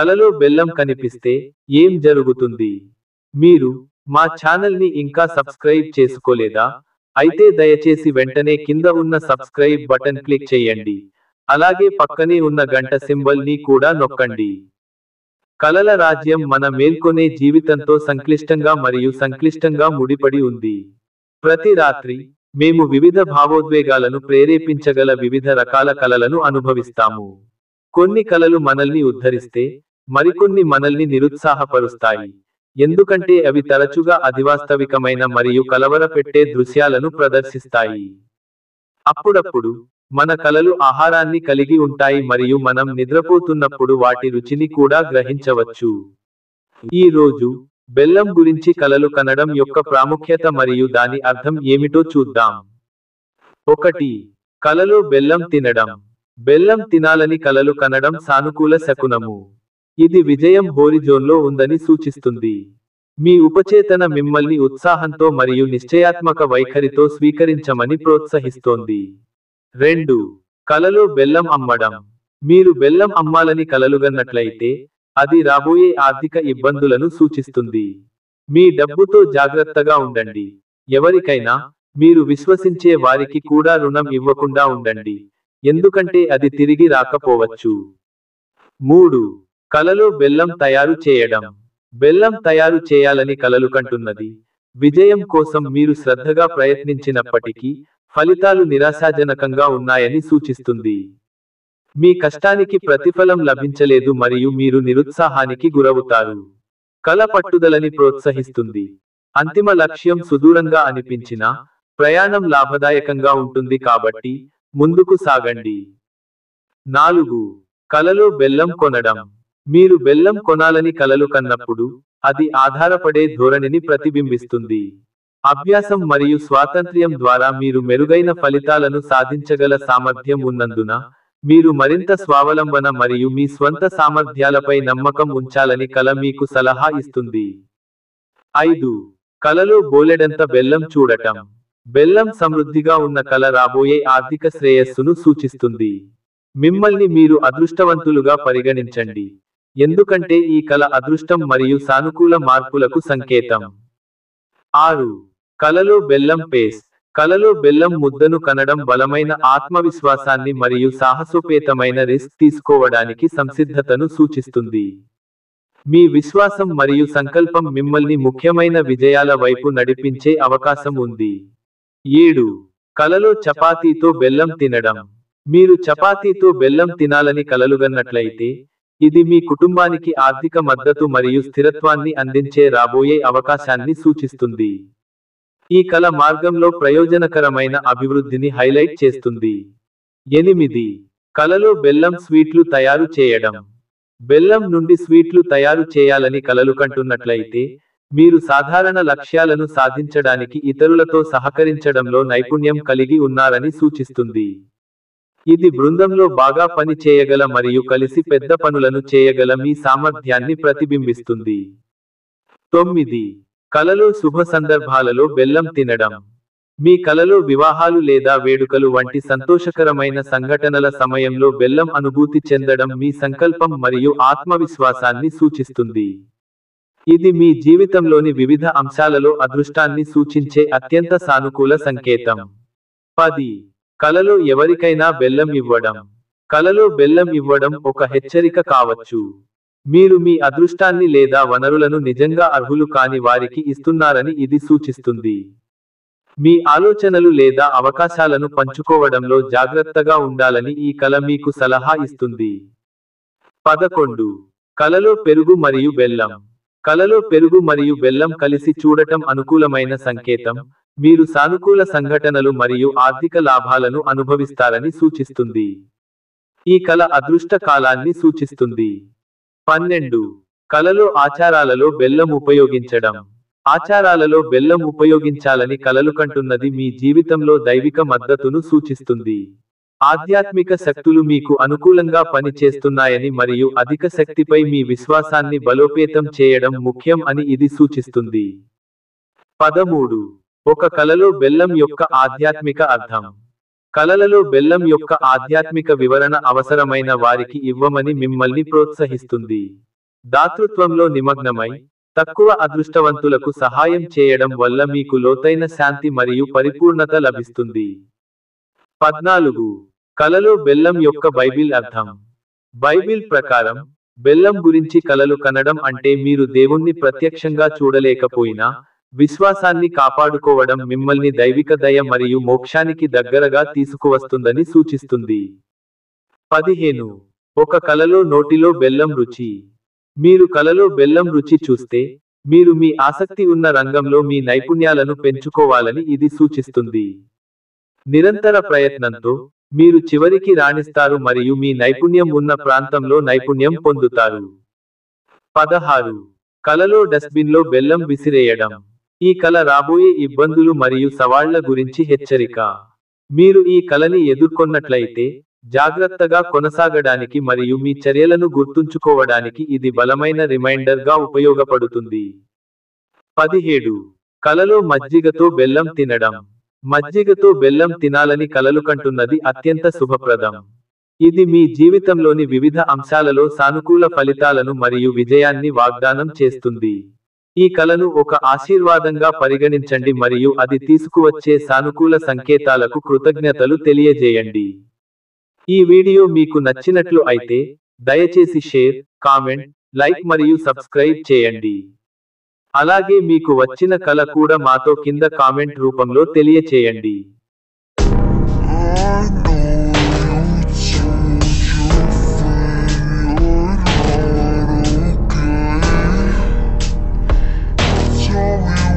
కలలో బెల్లం కనిపిస్తే ఏం జరుగుతుంది? మీరు మా ఛానల్ని ఇంకా సబ్స్క్రైబ్ చేసుకోలేదా? అయితే దయచేసి వెంటనే కింద ఉన్న సబ్స్క్రైబ్ బటన్ క్లిక్ చేయండి. అలాగే పక్కనే ఉన్న గంట సింబల్ ని కూడా నొక్కండి. కలల రాజ్యం మన మేల్కొనే జీవితంతో సంక్లిష్టంగా ముడిపడి ఉంది. ప్రతి రాత్రి మేము వివిధ భావోద్వేగాలను ప్రేరేపించగల వివిధ రకాల కలలను అనుభవిస్తాము. కొన్ని కలలు మనల్ని ఉద్ధరిస్తే, మరికొన్ని మనల్ని నిరుత్సాహపరుస్తాయి. ఎందుకంటే అవి తరచుగా అధివాస్తవికమైన మరియు కలవరపెట్టే దృశ్యాలను ప్రదర్శిస్తాయి. అప్పుడప్పుడు మన కలలు ఆహారాన్ని కలిగి ఉంటాయి మరియు మనం నిద్రపోతున్నప్పుడు వాటి రుచిని కూడా గ్రహించవచ్చు. ఈ రోజు బెల్లం గురించి కలలు కనడం యొక్క ప్రాముఖ్యత మరియు దాని అర్థం ఏమిటో చూద్దాం. 1. కలలో బెల్లం తినడం. బెల్లం తినాలని కలలు కనడం సానుకూల శకునము. ఇది విజయం హోరిజోన్లో ఉందని సూచిస్తుంది. మీ ఉపచేతన మిమ్మల్ని ఉత్సాహంతో మరియు నిశ్చయాత్మక వైఖరితో స్వీకరించమని ప్రోత్సహిస్తోంది. 2. కలలో బెల్లం అమ్మడం. మీరు బెల్లం అమ్మాలని కలలుగన్నట్లయితే, అది రాబోయే ఆర్థిక ఇబ్బందులను సూచిస్తుంది. మీ డబ్బుతో జాగ్రత్తగా ఉండండి. ఎవరికైనా, మీరు విశ్వసించే వారికి కూడా రుణం ఇవ్వకుండా ఉండండి, ఎందుకంటే అది తిరిగి రాకపోవచ్చు. 3. కలలో బెల్లం తయారు చేయడం. బెల్లం తయారు చేయాలని కలలు కంటున్నది విజయం కోసం మీరు శ్రద్ధగా ప్రయత్నించినప్పటికీ ఫలితాలు నిరాశాజనకంగా ఉన్నాయని సూచిస్తుంది. మీ కష్టానికి ప్రతిఫలం లభించలేదు మరియు మీరు నిరుత్సాహానికి గురవుతారు. కల పట్టుదలని ప్రోత్సహిస్తుంది. అంతిమ లక్ష్యం సుదూరంగా అనిపించినా, ప్రయాణం లాభదాయకంగా ఉంటుంది కాబట్టి ముందుకు సాగండి. 4. కలలో బెల్లం కొనడం. మీరు బెల్లం కొనాలని కలలు కన్నప్పుడు, అది ఆధారపడే ధోరణిని ప్రతిబింబిస్తుంది. అభ్యాసం మరియు స్వాతంత్ర్యం ద్వారా మీరు మెరుగైన ఫలితాలను సాధించగల సామర్థ్యం ఉన్నందున, మీరు మరింత స్వావలంబన మరియు మీ స్వంత సామర్థ్యాలపై నమ్మకం ఉంచాలని కల మీకు సలహా ఇస్తుంది. 5. కలలో బోలెడంత బెల్లం చూడటం. బెల్లం సమృద్ధిగా ఉన్న కల రాబోయే ఆర్థిక శ్రేయస్సును సూచిస్తుంది. మిమ్మల్ని మీరు అదృష్టవంతులుగా పరిగణించండి, ఎందుకంటే ఈ కల అదృష్టం మరియు సానుకూల మార్పులకు సంకేతం. 6. కలలో బెల్లం పేస్ట్. కలలో బెల్లం ముద్దను కనడం బలమైన ఆత్మవిశ్వాసాన్ని మరియు సాహసోపేతమైన రిస్క్ తీసుకోవడానికి సంసిద్ధతను సూచిస్తుంది. మీ విశ్వాసం మరియు సంకల్పం మిమ్మల్ని ముఖ్యమైన విజయాల వైపు నడిపించే అవకాశం ఉంది. 7. కలలో చపాతీతో బెల్లం తినడం. మీరు చపాతీతో బెల్లం తినాలని కలలుగన్నట్లయితే, ఇది మీ కుటుంబానికి ఆర్థిక మద్దతు మరియు స్థిరత్వాన్ని అందించే రాబోయే అవకాశాన్ని సూచిస్తుంది. ఈ కల మార్గంలో ప్రయోజనకరమైన అభివృద్ధిని హైలైట్ చేస్తుంది. 8. కలలో బెల్లం స్వీట్లు తయారు చేయడం. బెల్లం నుండి స్వీట్లు తయారు చేయాలని కలలు కంటున్నట్లయితే, మీరు సాధారణ లక్ష్యాలను సాధించడానికి ఇతరులతో సహకరించడంలో నైపుణ్యం కలిగి ఉన్నారని సూచిస్తుంది. ఇది బృందంలో బాగా పని చేయగల మరియు కలిసి పెద్ద పనులను చేయగల మీ సామర్థ్యాన్ని ప్రతిబింబిస్తుంది. 9. కలలో శుభ సందర్భాలలో బెల్లం తినడం. మీ కలలో వివాహాలు లేదా వేడుకలు వంటి సంతోషకరమైన సంఘటనల సమయంలో బెల్లం అనుభూతి చెందడం మీ సంకల్పం మరియు ఆత్మవిశ్వాసాన్ని సూచిస్తుంది. ఇది మీ జీవితంలోని వివిధ అంశాలలో అదృష్టాన్ని సూచించే అత్యంత సానుకూల సంకేతం. 10. కలలో ఎవరికైనా బెల్లం ఇవ్వడం. కలలో బెల్లం ఇవ్వడం ఒక హెచ్చరిక కావచ్చు. మీరు మీ అదృష్టాన్ని లేదా వనరులను నిజంగా అర్హులు కాని వారికి ఇస్తున్నారని ఇది సూచిస్తుంది. మీ ఆలోచనలు లేదా అవకాశాలను పంచుకోవడంలో జాగ్రత్తగా ఉండాలని ఈ కల మీకు సలహా ఇస్తుంది. 11. కలలో పెరుగు మరియు బెల్లం. కలలో పెరుగు మరియు బెల్లం కలిసి చూడటం అనుకూలమైన సంకేతం. మీరు సానుకూల సంఘటనలు మరియు ఆర్థిక లాభాలను అనుభవిస్తారని సూచిస్తుంది. ఈ కల అదృష్ట కాలాన్ని సూచిస్తుంది. 12. కలలో ఆచారాలలో బెల్లం ఉపయోగించడం. ఆచారాలలో బెల్లం ఉపయోగించాలని కలలు కంటున్నది మీ జీవితంలో దైవిక మద్దతును సూచిస్తుంది. ఆధ్యాత్మిక శక్తులు మీకు అనుకూలంగా పని చేస్తున్నాయని మరియు అధిక శక్తిపై మీ విశ్వాసాన్ని బలోపేతం చేయడం ముఖ్యం అని ఇది సూచిస్తుంది. 13. ఒక కలలో బెల్లం యొక్క ఆధ్యాత్మిక అర్థం. కలలలో బెల్లం యొక్క ఆధ్యాత్మిక వివరణ అవసరమైన వారికి ఇవ్వమని మిమ్మల్ని ప్రోత్సహిస్తుంది. దాతృత్వంలో నిమగ్నమై తక్కువ అదృష్టవంతులకు సహాయం చేయడం వల్ల మీకు లోతైన శాంతి మరియు పరిపూర్ణత లభిస్తుంది. 14. కలలో బెల్లం యొక్క బైబిల్ అర్థం. బైబిల్ ప్రకారం బెల్లం గురించి కలలు కనడం అంటే మీరు దేవుణ్ణి ప్రత్యక్షంగా చూడలేకపోయినా విశ్వాసాన్ని కాపాడుకోవడం మిమ్మల్ని దైవిక దయ మరియు మోక్షానికి దగ్గరగా తీసుకువస్తుందని సూచిస్తుంది. 15. ఒక కలలో నోటిలో బెల్లం రుచి. మీరు కలలో బెల్లం రుచి చూస్తే మీరు మీ ఆసక్తి ఉన్న రంగంలో మీ నైపుణ్యాలను పెంచుకోవాలని ఇది సూచిస్తుంది. నిరంతర ప్రయత్నంతో మీరు చివరికి రాణిస్తారు మరియు మీ నైపుణ్యం ఉన్న ప్రాంతంలో నైపుణ్యం పొందుతారు. 16. కలలో డస్ట్బిన్లో బెల్లం విసిరేయడం. ఈ కల రాబోయే ఇబ్బందులు మరియు సవాళ్ల గురించి హెచ్చరిక. మీరు ఈ కలని ఎదుర్కొన్నట్లయితే జాగ్రత్తగా కొనసాగడానికి మరియు మీ చర్యలను గుర్తుంచుకోవడానికి ఇది బలమైన రిమైండర్ గా ఉపయోగపడుతుంది. 17. కలలో మజ్జిగతో బెల్లం తినడం. మజ్జిగతో బెల్లం తినాలని కలలు కంటున్నది అత్యంత శుభప్రదం. ఇది మీ జీవితంలోని వివిధ అంశాలలో సానుకూల ఫలితాలను మరియు విజయాన్ని వాగ్దానం చేస్తుంది. ఈ కలను ఒక ఆశీర్వాదంగా పరిగణించండి మరియు అది తీసుకువచ్చే సానుకూల సంకేతాలకు కృతజ్ఞతలు తెలియజేయండి. ఈ వీడియో మీకు నచ్చినట్లు అయితే దయచేసి షేర్, కామెంట్, లైక్ మరియు సబ్స్క్రైబ్ చేయండి. అలాగే మీకు వచ్చిన కల కూడా మాతో కింద కామెంట్ రూపంలో తెలియచేయండి. Sorry.